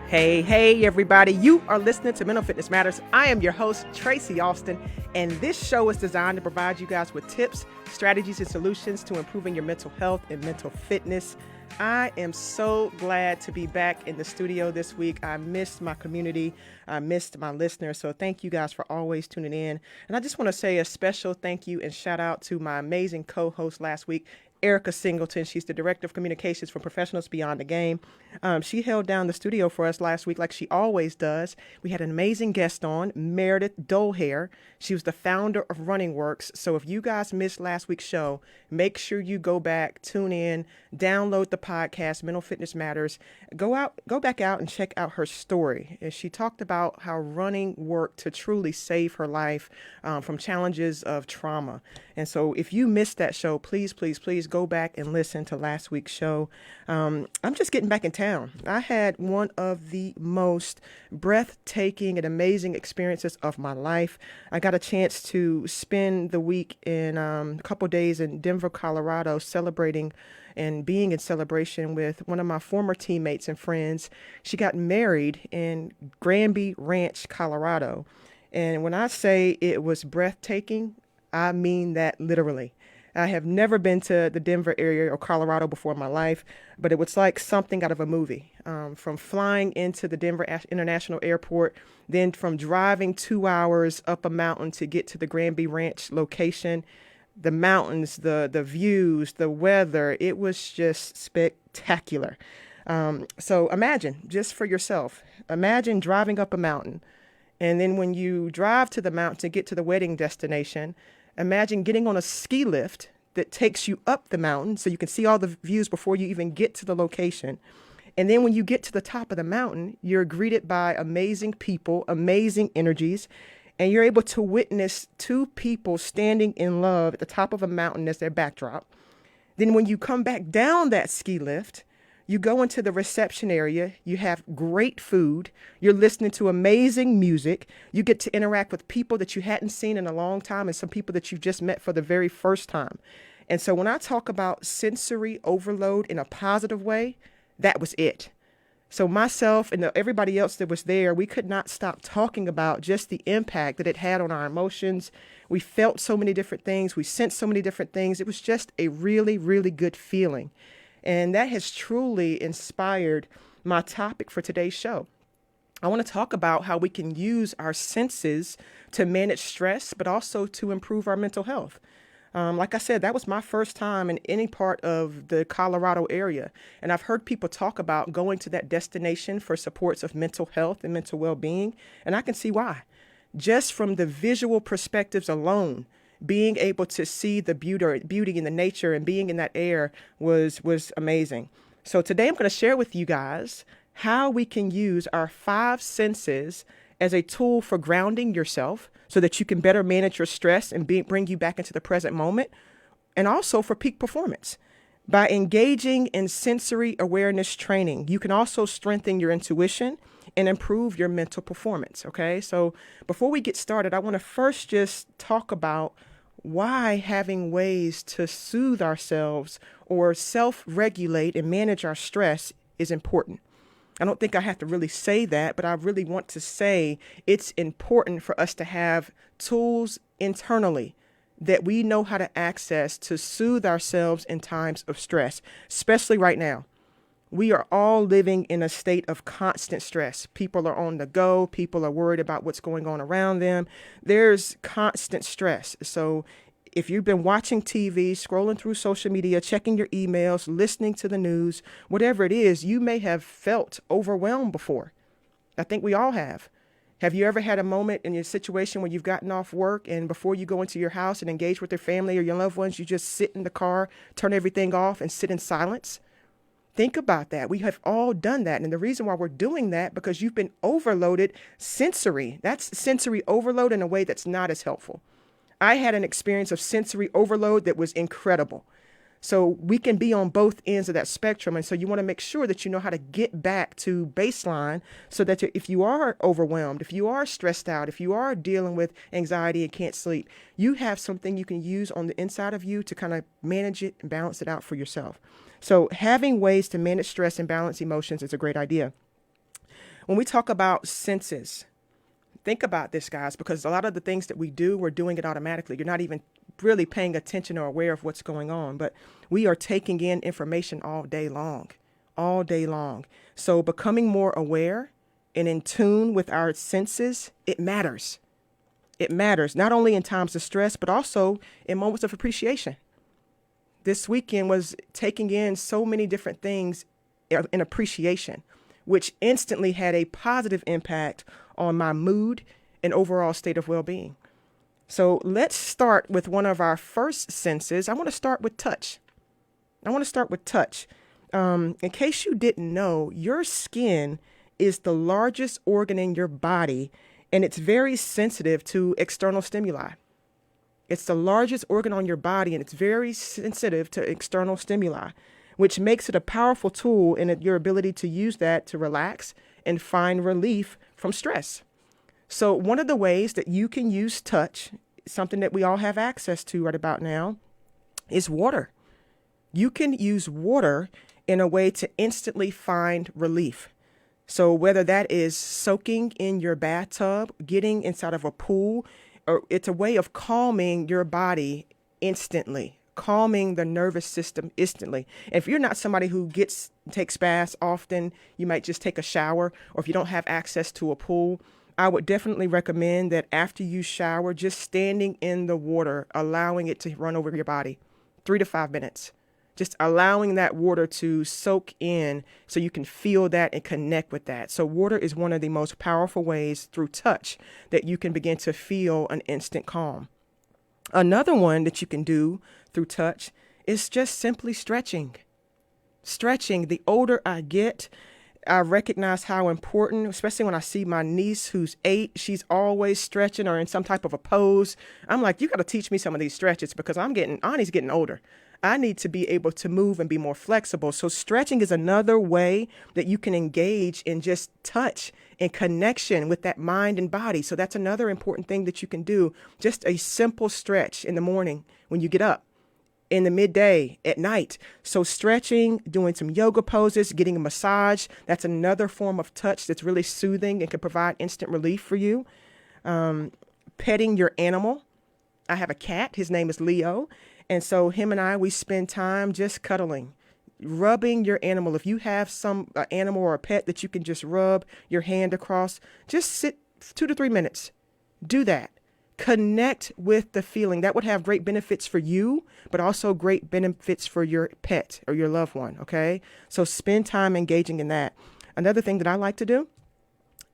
Hey, everybody. You are listening to Mental Fitness Matters. I am your host, Tracy Alston, and this show is designed to provide you guys with tips, strategies, and solutions to improving your mental health and mental fitness. I am so glad to be back in the studio this week. I missed my community. I missed my listeners. So thank you guys for always tuning in. And I just want to say a special thank you and shout out to my amazing co-host last week, Erica Singleton. She's the Director of Communications for Professionals Beyond the Game. She held down the studio for us last week like she always does. We had an amazing guest on, Meredith Dolehair. She was the founder of Running Works. So if you guys missed last week's show, make sure you go back, tune in, download the podcast, Mental Fitness Matters. Go back out and check out her story. And she talked about how running worked to truly save her life from challenges of trauma. And so if you missed that show, please go back and listen to last week's show. I'm just getting back in town. I had one of the most breathtaking and amazing experiences of my life. I got a chance to spend the week in a couple days in Denver, Colorado, celebrating and being in celebration with one of my former teammates and friends. She got married in Granby Ranch, Colorado. And when I say it was breathtaking, I mean that literally. I have never been to the Denver area or Colorado before in my life, but it was like something out of a movie. From flying into the Denver International Airport, then from driving 2 hours up a mountain to get to the Granby Ranch location, the mountains, the views, the weather, it was just spectacular. So imagine, just for yourself, imagine driving up a mountain. And then when you drive to the mountain to get to the wedding destination, imagine getting on a ski lift that takes you up the mountain so you can see all the views before you even get to the location. And then when you get to the top of the mountain, you're greeted by amazing people, amazing energies, and you're able to witness two people standing in love at the top of a mountain as their backdrop. Then when you come back down that ski lift, you go into the reception area, you have great food, you're listening to amazing music, you get to interact with people that you hadn't seen in a long time and some people that you've just met for the very first time. And so when I talk about sensory overload in a positive way, that was it. So myself and everybody else that was there, we could not stop talking about just the impact that it had on our emotions. We felt so many different things, we sensed so many different things. It was just a really, really good feeling. And that has truly inspired my topic for today's show. I want to talk about how we can use our senses to manage stress, but also to improve our mental health. Like I said, that was my first time in any part of the Colorado area. And I've heard people talk about going to that destination for supports of mental health and mental well-being. And I can see why. Just from the visual perspectives alone, being able to see the beauty in the nature and being in that air was amazing. So today I'm going to share with you guys how we can use our 5 senses as a tool for grounding yourself so that you can better manage your stress and bring you back into the present moment, and also for peak performance. By engaging in sensory awareness training, you can also strengthen your intuition and improve your mental performance. Okay, so before we get started, I want to first just talk about why having ways to soothe ourselves or self-regulate and manage our stress is important. I don't think I have to really say that, but I really want to say it's important for us to have tools internally that we know how to access to soothe ourselves in times of stress, especially right now. We are all living in a state of constant stress. People are on the go. People are worried about what's going on around them. There's constant stress. So if you've been watching TV, scrolling through social media, checking your emails, listening to the news, whatever it is, you may have felt overwhelmed before. I think we all have. Have you ever had a moment in your situation where you've gotten off work and before you go into your house and engage with your family or your loved ones, you just sit in the car, turn everything off and sit in silence? Think about that. We have all done that. And the reason why we're doing that, because you've been overloaded sensory. That's sensory overload in a way that's not as helpful. I had an experience of sensory overload that was incredible. So we can be on both ends of that spectrum. And so you want to make sure that you know how to get back to baseline so that if you are overwhelmed, if you are stressed out, if you are dealing with anxiety and can't sleep, you have something you can use on the inside of you to kind of manage it and balance it out for yourself. So having ways to manage stress and balance emotions is a great idea. when we talk about senses, think about this, guys, because a lot of the things that we do, we're doing it automatically. You're not even really paying attention or aware of what's going on, but we are taking in information all day long, all day long. So becoming more aware and in tune with our senses, it matters. It matters not only in times of stress, but also in moments of appreciation. This weekend was taking in so many different things in appreciation, which instantly had a positive impact on my mood and overall state of well-being. So let's start with one of our first senses. I want to start with touch. In case you didn't know, your skin is the largest organ in your body, and it's very sensitive to external stimuli. It's the largest organ on your body, and it's very sensitive to external stimuli, which makes it a powerful tool in your ability to use that to relax and find relief from stress. So one of the ways that you can use touch, something that we all have access to right about now, is water. You can use water in a way to instantly find relief. So whether that is soaking in your bathtub, getting inside of a pool, or it's a way of calming your body instantly, calming the nervous system instantly. If you're not somebody who takes baths often, you might just take a shower, or if you don't have access to a pool, I would definitely recommend that after you shower, just standing in the water, allowing it to run over your body, 3 to 5 minutes. Just allowing that water to soak in so you can feel that and connect with that. So water is one of the most powerful ways through touch that you can begin to feel an instant calm. Another one that you can do through touch is just simply stretching. Stretching. The older I get, I recognize how important, especially when I see my niece who's 8, she's always stretching or in some type of a pose. I'm like, you got to teach me some of these stretches because Ani's getting older. I need to be able to move and be more flexible. So stretching is another way that you can engage in just touch and connection with that mind and body. So that's another important thing that you can do. Just a simple stretch in the morning when you get up, in the midday, at night. So stretching, doing some yoga poses, getting a massage, that's another form of touch that's really soothing and can provide instant relief for you. Petting your animal. I have a cat. His name is Leo. And so him and we spend time just cuddling, rubbing your animal. If you have some animal or a pet that you can just rub your hand across, just sit 2 to 3 minutes. Do that. Connect with the feeling. That would have great benefits for you, but also great benefits for your pet or your loved one. Okay. So spend time engaging in that. Another thing that I like to do,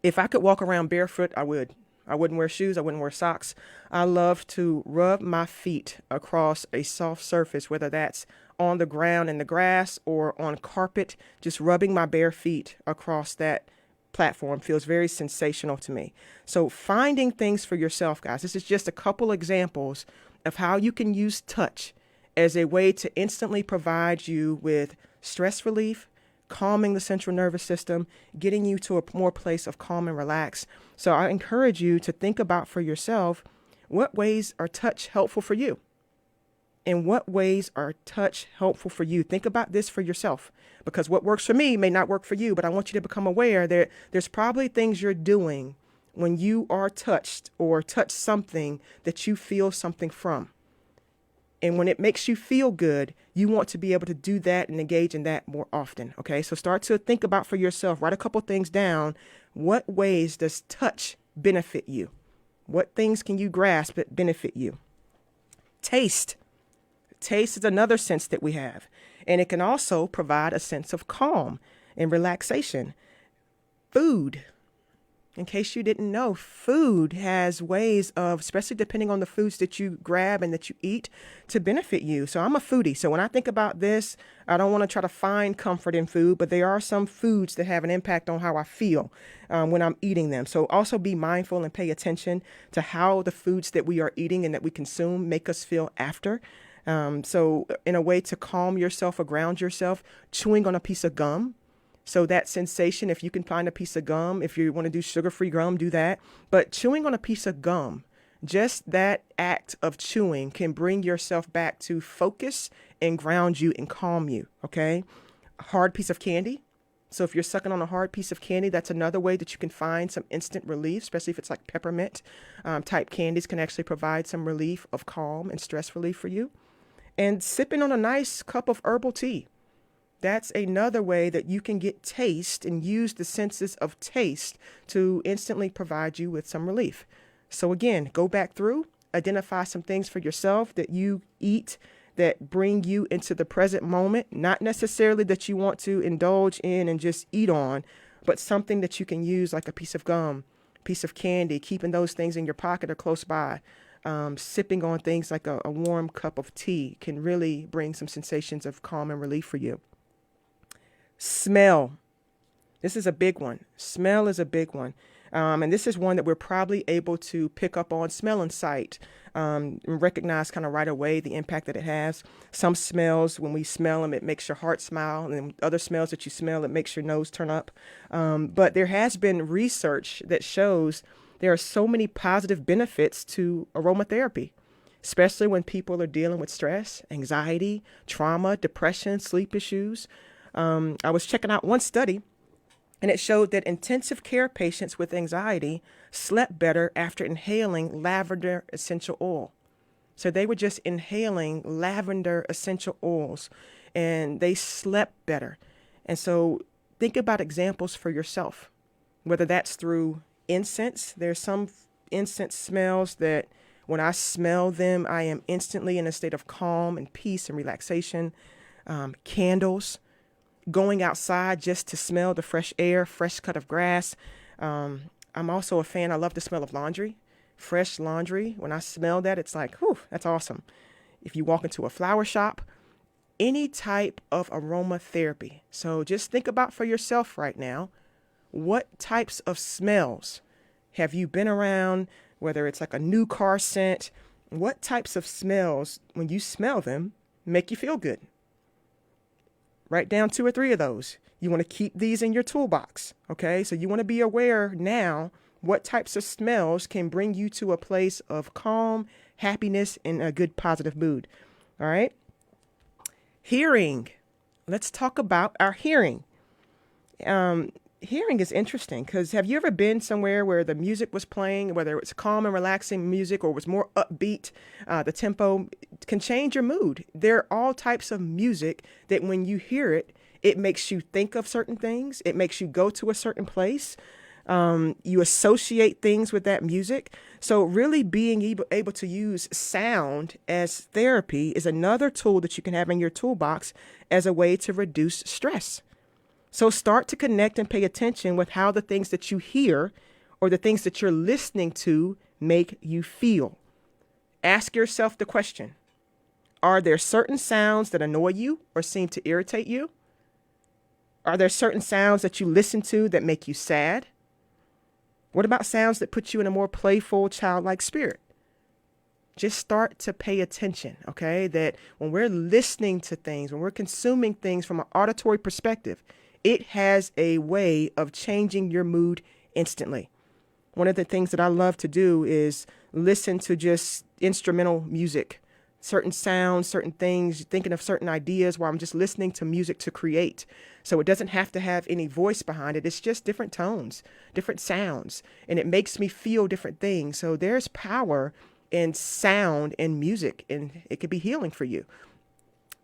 if I could walk around barefoot, I would. I wouldn't wear shoes. I wouldn't wear socks. I love to rub my feet across a soft surface, whether that's on the ground in the grass or on carpet. Just rubbing my bare feet across that platform feels very sensational to me. So finding things for yourself, guys. This is just a couple examples of how you can use touch as a way to instantly provide you with stress relief, calming the central nervous system, getting you to a more place of calm and relax. So I encourage you to think about for yourself, what ways are touch helpful for you? In what ways are touch helpful for you? Think about this for yourself, because what works for me may not work for you, but I want you to become aware that there's probably things you're doing when you are touched or touch something that you feel something from. And when it makes you feel good, you want to be able to do that and engage in that more often. Okay, so start to think about for yourself, write a couple things down. What ways does touch benefit you? What things can you grasp that benefit you? Taste. Taste is another sense that we have, and it can also provide a sense of calm and relaxation. Food. In case you didn't know, food has ways of, especially depending on the foods that you grab and that you eat, to benefit you. So I'm a foodie. So when I think about this, I don't want to try to find comfort in food, but there are some foods that have an impact on how I feel when I'm eating them. So also be mindful and pay attention to how the foods that we are eating and that we consume make us feel after. So in a way to calm yourself or ground yourself, chewing on a piece of gum. So that sensation, if you can find a piece of gum, if you want to do sugar-free gum, do that. But chewing on a piece of gum, just that act of chewing can bring yourself back to focus and ground you and calm you, okay? A hard piece of candy, So if you're sucking on a hard piece of candy, that's another way that you can find some instant relief, especially if it's like peppermint type candies can actually provide some relief of calm and stress relief for you. And sipping on a nice cup of herbal tea. That's another way that you can get taste and use the senses of taste to instantly provide you with some relief. So again, go back through, identify some things for yourself that you eat that bring you into the present moment, not necessarily that you want to indulge in and just eat on, but something that you can use like a piece of gum, piece of candy, keeping those things in your pocket or close by. Sipping on things like a warm cup of tea can really bring some sensations of calm and relief for you. Smell. This is a big one. Smell is a big one. And this is one that we're probably able to pick up on smell and sight, and recognize kind of right away the impact that it has. Some smells, when we smell them, it makes your heart smile. And then other smells that you smell, it makes your nose turn up. But there has been research that shows there are so many positive benefits to aromatherapy, especially when people are dealing with stress, anxiety, trauma, depression, sleep issues. I was checking out one study, and it showed that intensive care patients with anxiety slept better after inhaling lavender essential oil. So they were just inhaling lavender essential oils, and they slept better. And so think about examples for yourself, whether that's through incense. There's some incense smells that when I smell them, I am instantly in a state of calm and peace and relaxation. Candles. Going outside just to smell the fresh air, fresh cut of grass. I'm also a fan. I love the smell of laundry, fresh laundry. When I smell that, it's like, whew, that's awesome. If you walk into a flower shop, any type of aromatherapy. So just think about for yourself right now, what types of smells have you been around, whether it's like a new car scent, what types of smells, when you smell them, make you feel good? Write down 2 or 3 of those. You want to keep these in your toolbox, okay? So you want to be aware now what types of smells can bring you to a place of calm, happiness, and a good positive mood, all right? Hearing. Let's talk about our hearing. Hearing is interesting because have you ever been somewhere where the music was playing, whether it's calm and relaxing music or was more upbeat, the tempo can change your mood. There are all types of music that when you hear it, it makes you think of certain things. It makes you go to a certain place. You associate things with that music. So really being able to use sound as therapy is another tool that you can have in your toolbox as a way to reduce stress. So start to connect and pay attention with how the things that you hear or the things that you're listening to make you feel. Ask yourself the question, are there certain sounds that annoy you or seem to irritate you? Are there certain sounds that you listen to that make you sad? What about sounds that put you in a more playful, childlike spirit? Just start to pay attention, okay? That when we're listening to things, when we're consuming things from an auditory perspective, it has a way of changing your mood instantly. One of the things that I love to do is listen to just instrumental music, certain sounds, certain things, thinking of certain ideas while I'm just listening to music to create. So it doesn't have to have any voice behind it. It's just different tones, different sounds, and it makes me feel different things. So there's power in sound and music, and it could be healing for you.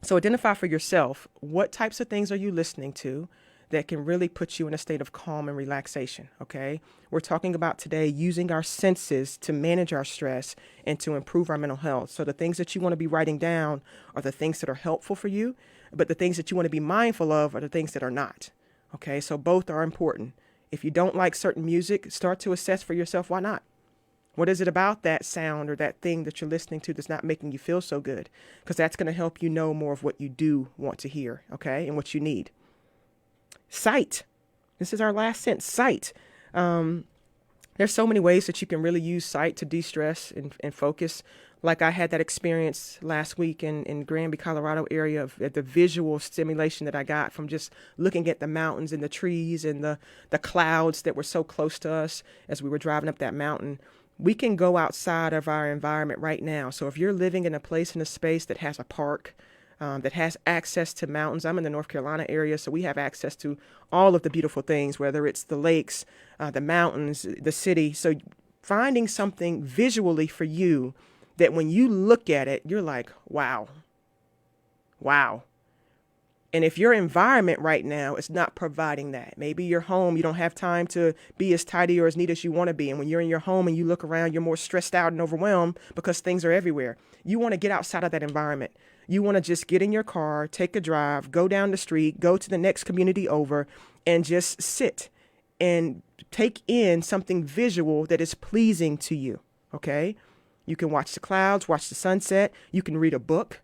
So identify for yourself, what types of things are you listening to that can really put you in a state of calm and relaxation, okay? We're talking about today using our senses to manage our stress and to improve our mental health. So the things that you want to be writing down are the things that are helpful for you, but the things that you want to be mindful of are the things that are not, okay? So both are important. If you don't like certain music, start to assess for yourself, why not? What is it about that sound or that thing that you're listening to that's not making you feel so good? Because that's going to help you know more of what you do want to hear, okay, and what you need. Sight. This is our last sense, sight. There's so many ways that you can really use sight to de-stress and focus. Like I had that experience last week in Granby, Colorado area of the visual stimulation that I got from just looking at the mountains and the trees and the clouds that were so close to us as we were driving up that mountain. We can go outside of our environment right now. So if you're living in a place in a space that has a park, that has access to mountains. I'm in the North Carolina area, so we have access to all of the beautiful things, whether it's the lakes, the mountains, the city. So finding something visually for you that when you look at it, you're like, wow, wow. And if your environment right now is not providing that, maybe your home, you don't have time to be as tidy or as neat as you want to be. And when you're in your home and you look around, you're more stressed out and overwhelmed because things are everywhere. You want to get outside of that environment. You want to just get in your car, take a drive, go down the street, go to the next community over, and just sit and take in something visual that is pleasing to you. Okay? You can watch the clouds, watch the sunset. You can read a book.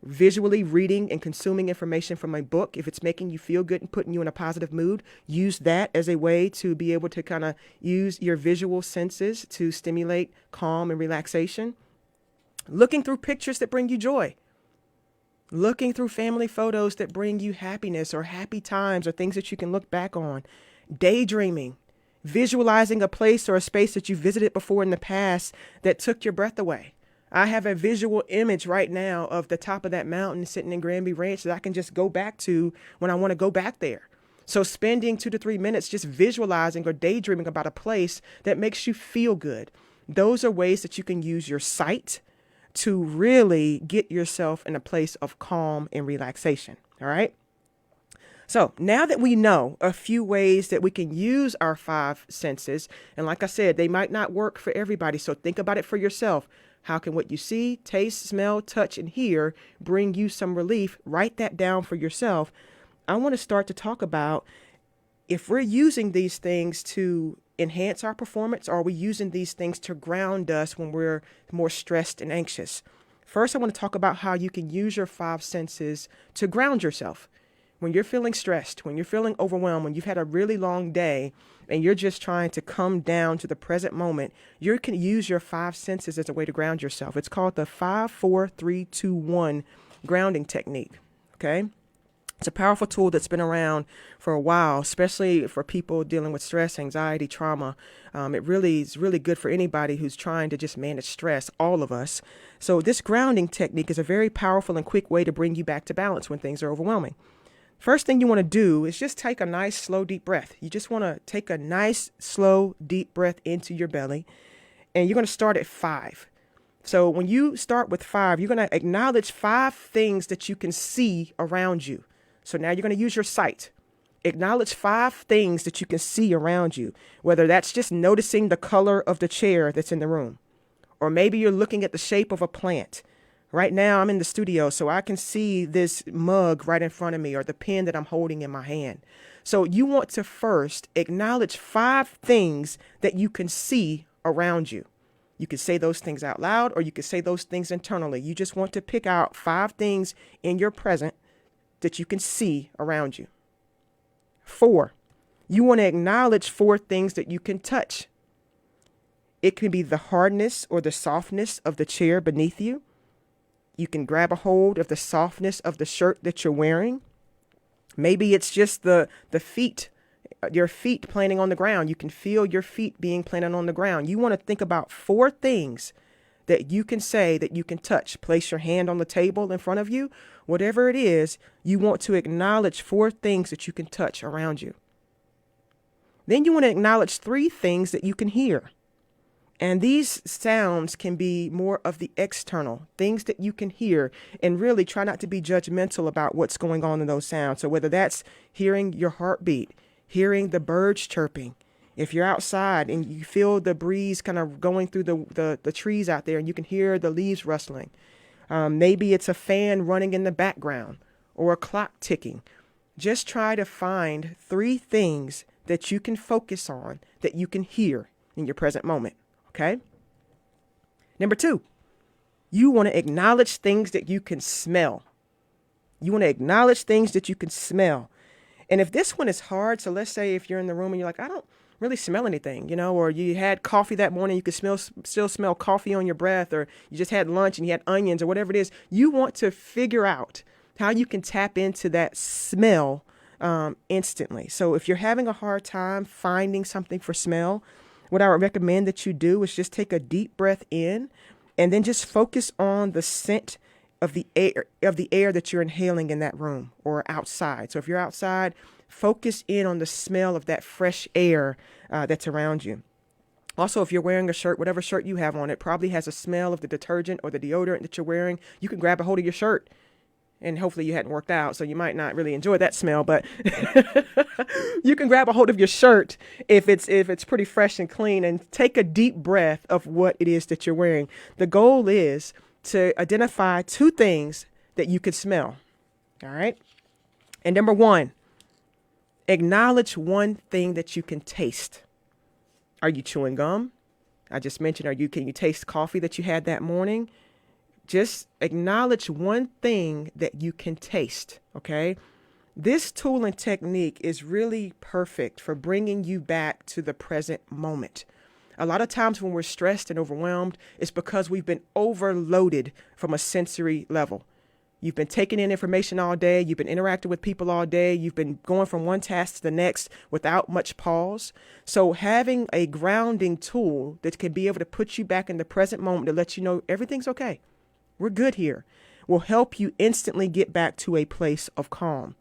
Visually reading and consuming information from a book, if it's making you feel good and putting you in a positive mood, use that as a way to be able to kind of use your visual senses to stimulate calm and relaxation. Looking through pictures that bring you joy. Looking through family photos that bring you happiness or happy times or things that you can look back on. Daydreaming. Visualizing a place or a space that you visited before in the past that took your breath away. I have a visual image right now of the top of that mountain sitting in Granby Ranch that I can just go back to when I want to go back there. So spending 2 to 3 minutes just visualizing or daydreaming about a place that makes you feel good. Those are ways that you can use your sight to really get yourself in a place of calm and relaxation. All right. So now that we know a few ways that we can use our 5 senses, and like I said, they might not work for everybody. So think about it for yourself. How can what you see, taste, smell, touch, and hear bring you some relief? Write that down for yourself. I want to start to talk about if we're using these things to enhance our performance, or are we using these things to ground us when we're more stressed and anxious? First, I want to talk about how you can use your 5 senses to ground yourself. When you're feeling stressed, when you're feeling overwhelmed, when you've had a really long day and you're just trying to come down to the present moment, you can use your 5 senses as a way to ground yourself. It's called the 5, 4, 3, 2, 1 grounding technique. Okay. It's a powerful tool that's been around for a while, especially for people dealing with stress, anxiety, trauma. It really is really good for anybody who's trying to just manage stress, all of us. So this grounding technique is a very powerful and quick way to bring you back to balance when things are overwhelming. First thing you want to do is just take a nice, slow, deep breath. You just want to take a nice, slow, deep breath into your belly, and you're going to start at 5. So when you start with 5, you're going to acknowledge 5 things that you can see around you. So now you're going to use your sight. Acknowledge 5 things that you can see around you, whether that's just noticing the color of the chair that's in the room, or maybe you're looking at the shape of a plant. Right now, I'm in the studio, so I can see this mug right in front of me or the pen that I'm holding in my hand. So you want to first acknowledge 5 things that you can see around you. You can say those things out loud, or you can say those things internally. You just want to pick out 5 things in your present that you can see around you. 4, you want to acknowledge 4 things that you can touch. It can be the hardness or the softness of the chair beneath you. You can grab a hold of the softness of the shirt that you're wearing. Maybe it's just the feet, your feet planting on the ground. You can feel your feet being planted on the ground. You want to think about 4 things that you can say, that you can touch. Place your hand on the table in front of you. Whatever it is, you want to acknowledge 4 things that you can touch around you. Then you want to acknowledge 3 things that you can hear. And these sounds can be more of the external, things that you can hear, and really try not to be judgmental about what's going on in those sounds. So whether that's hearing your heartbeat, hearing the birds chirping, if you're outside and you feel the breeze kind of going through the trees out there and you can hear the leaves rustling, maybe it's a fan running in the background or a clock ticking. Just try to find 3 things that you can focus on, that you can hear in your present moment. Okay. Number 2, you want to acknowledge things that you can smell. You want to acknowledge things that you can smell. And if this one is hard, so let's say if you're in the room and you're like, I don't really smell anything, or you had coffee that morning, you could still smell coffee on your breath, or you just had lunch and you had onions or whatever it is. You want to figure out how you can tap into that smell instantly. So if you're having a hard time finding something for smell, what I would recommend that you do is just take a deep breath in and then just focus on the scent of the air that you're inhaling in that room or outside. So if you're outside, focus in on the smell of that fresh air that's around you. Also, if you're wearing a shirt, whatever shirt you have on, it probably has a smell of the detergent or the deodorant that you're wearing. You can grab a hold of your shirt, and hopefully you hadn't worked out, so you might not really enjoy that smell, but you can grab a hold of your shirt if it's pretty fresh and clean, and take a deep breath of what it is that you're wearing. The goal is to identify 2 things that you could smell. All right. And number 1, acknowledge 1 thing that you can taste. Are you chewing gum? I just mentioned, can you taste coffee that you had that morning? Just acknowledge 1 thing that you can taste, okay? This tool and technique is really perfect for bringing you back to the present moment. A lot of times when we're stressed and overwhelmed, it's because we've been overloaded from a sensory level. You've been taking in information all day. You've been interacting with people all day. You've been going from one task to the next without much pause. So having a grounding tool that can be able to put you back in the present moment to let you know everything's okay, we're good here, will help you instantly get back to a place of calm.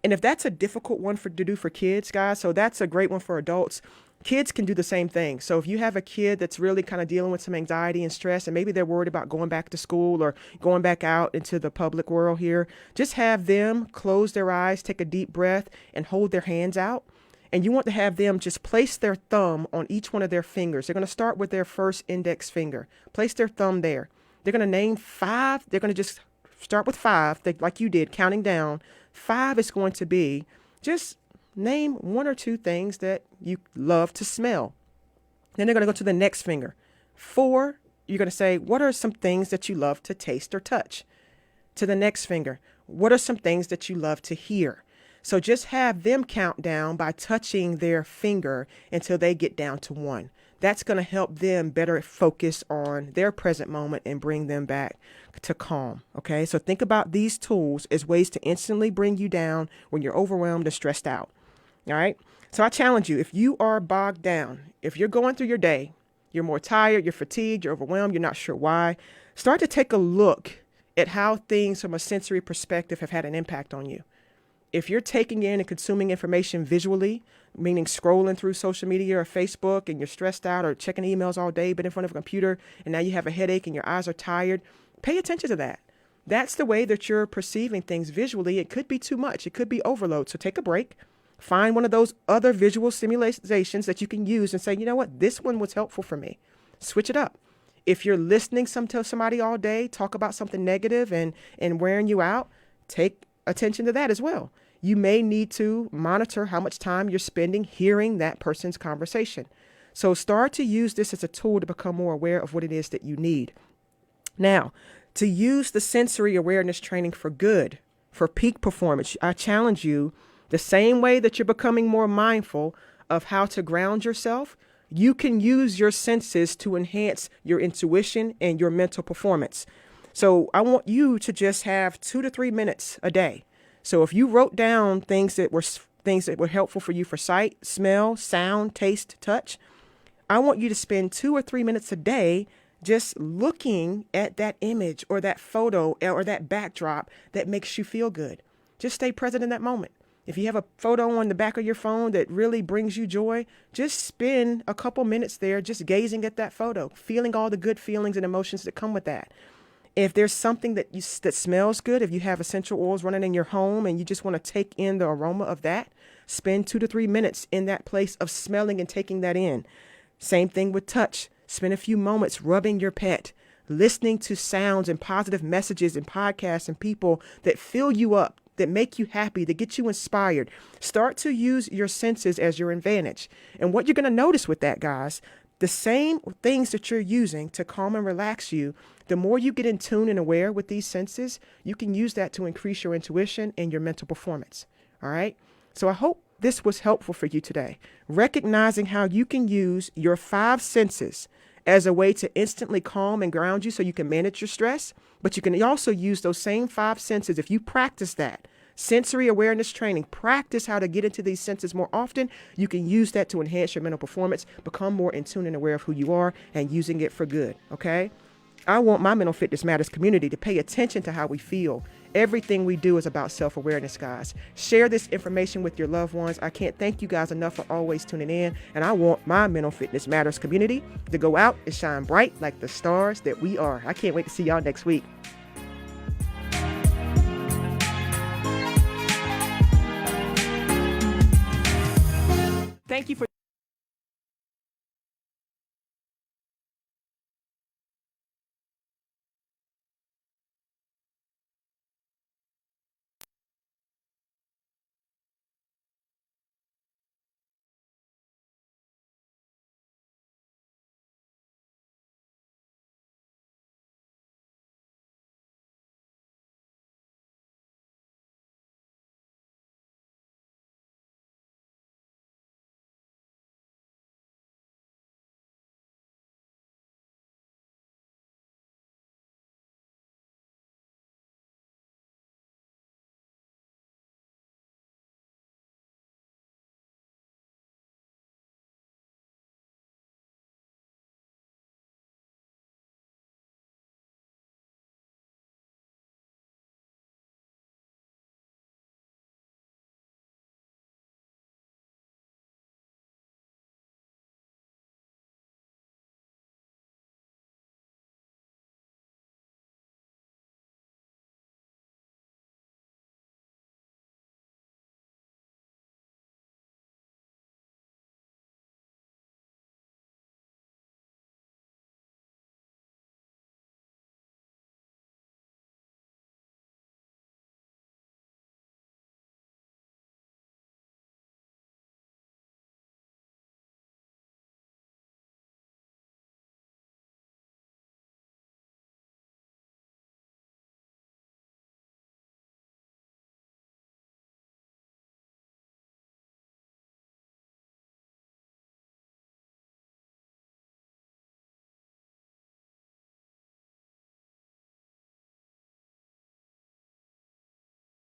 And if that's a difficult one to do for kids, guys, so that's a great one for adults. Kids can do the same thing. So if you have a kid that's really kind of dealing with some anxiety and stress, and maybe they're worried about going back to school or going back out into the public world here, just have them close their eyes, take a deep breath, and hold their hands out. And you want to have them just place their thumb on each one of their fingers. They're going to start with their first index finger. Place their thumb there. They're going to name 5. They're going to just start with 5, like you did, counting down. 5 is going to be just name 1 or 2 things that you love to smell. Then they're going to go to the next finger. 4, you're going to say, what are some things that you love to taste or touch? To the next finger, what are some things that you love to hear? So just have them count down by touching their finger until they get down to 1. That's going to help them better focus on their present moment and bring them back to calm. Okay, so think about these tools as ways to instantly bring you down when you're overwhelmed and stressed out. All right. So I challenge you, if you are bogged down, if you're going through your day, you're more tired, you're fatigued, you're overwhelmed, you're not sure why, start to take a look at how things from a sensory perspective have had an impact on you. If you're taking in and consuming information visually, meaning scrolling through social media or Facebook, and you're stressed out, or checking emails all day, been in front of a computer, and now you have a headache and your eyes are tired, pay attention to that. That's the way that you're perceiving things visually. It could be too much. It could be overload. So take a break. Find one of those other visual simulations that you can use and say, you know what, this one was helpful for me. Switch it up. If you're listening to somebody all day talk about something negative and wearing you out, take attention to that as well. You may need to monitor how much time you're spending hearing that person's conversation. So start to use this as a tool to become more aware of what it is that you need. Now, to use the sensory awareness training for good, for peak performance, I challenge you, the same way that you're becoming more mindful of how to ground yourself, you can use your senses to enhance your intuition and your mental performance. So I want you to just have 2 to 3 minutes a day. So if you wrote down things that were helpful for you for sight, smell, sound, taste, touch, I want you to spend 2 or 3 minutes a day just looking at that image or that photo or that backdrop that makes you feel good. Just stay present in that moment. If you have a photo on the back of your phone that really brings you joy, just spend a couple minutes there just gazing at that photo, feeling all the good feelings and emotions that come with that. If there's something that smells good, if you have essential oils running in your home and you just want to take in the aroma of that, spend 2 to 3 minutes in that place of smelling and taking that in. Same thing with touch. Spend a few moments rubbing your pet, listening to sounds and positive messages and podcasts and people that fill you up, that make you happy, that get you inspired. Start to use your senses as your advantage. And what you're going to notice with that, guys, the same things that you're using to calm and relax you, the more you get in tune and aware with these senses, you can use that to increase your intuition and your mental performance. All right. So I hope this was helpful for you today. Recognizing how you can use your 5 senses as a way to instantly calm and ground you so you can manage your stress. But you can also use those same 5 senses. If you practice that sensory awareness training, practice how to get into these senses more often, you can use that to enhance your mental performance, become more in tune and aware of who you are and using it for good. Okay. I want my Mental Fitness Matters community to pay attention to how we feel. Everything we do is about self-awareness, guys. Share this information with your loved ones. I can't thank you guys enough for always tuning in. And I want my Mental Fitness Matters community to go out and shine bright like the stars that we are. I can't wait to see y'all next week. Thank you for